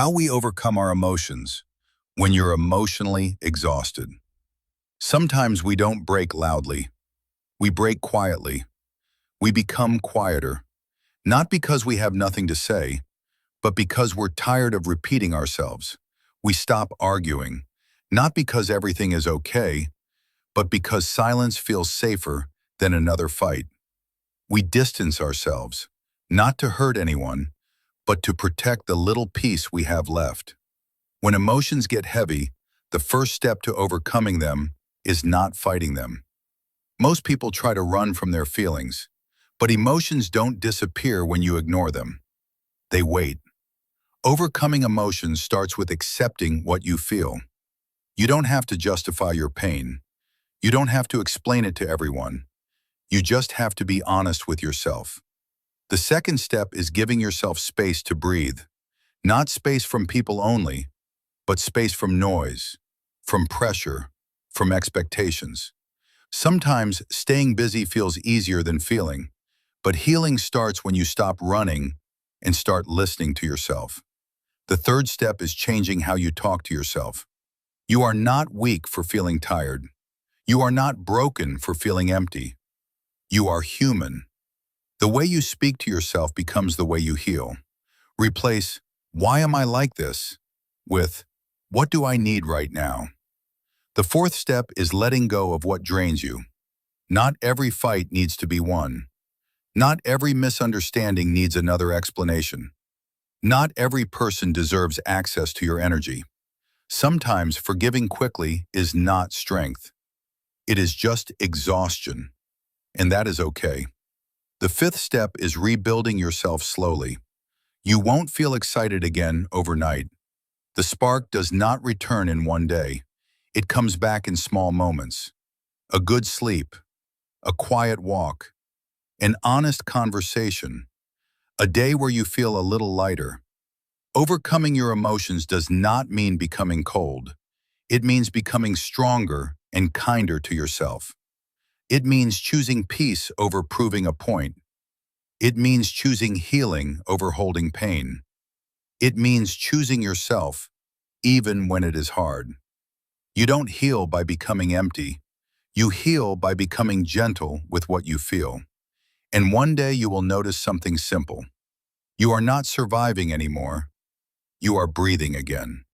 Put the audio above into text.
How we overcome our emotions when you're emotionally exhausted. Sometimes we don't break loudly. We break quietly. We become quieter, not because we have nothing to say, but because we're tired of repeating ourselves. We stop arguing, not because everything is okay, but because silence feels safer than another fight. We distance ourselves, not to hurt anyone, but to protect the little peace we have left. When emotions get heavy, the first step to overcoming them is not fighting them. Most people try to run from their feelings, but emotions don't disappear when you ignore them. They wait. Overcoming emotions starts with accepting what you feel. You don't have to justify your pain. You don't have to explain it to everyone. You just have to be honest with yourself. The second step is giving yourself space to breathe. Not space from people only, but space from noise, from pressure, from expectations. Sometimes staying busy feels easier than feeling, but healing starts when you stop running and start listening to yourself. The third step is changing how you talk to yourself. You are not weak for feeling tired. You are not broken for feeling empty. You are human. The way you speak to yourself becomes the way you heal. Replace, "Why am I like this?" with, "What do I need right now?" The fourth step is letting go of what drains you. Not every fight needs to be won. Not every misunderstanding needs another explanation. Not every person deserves access to your energy. Sometimes forgiving quickly is not strength. It is just exhaustion, and that is okay. The fifth step is rebuilding yourself slowly. You won't feel excited again overnight. The spark does not return in one day. It comes back in small moments. A good sleep, a quiet walk, an honest conversation, a day where you feel a little lighter. Overcoming your emotions does not mean becoming cold. It means becoming stronger and kinder to yourself. It means choosing peace over proving a point. It means choosing healing over holding pain. It means choosing yourself even when it is hard. You don't heal by becoming empty. You heal by becoming gentle with what you feel. And one day you will notice something simple. You are not surviving anymore. You are breathing again.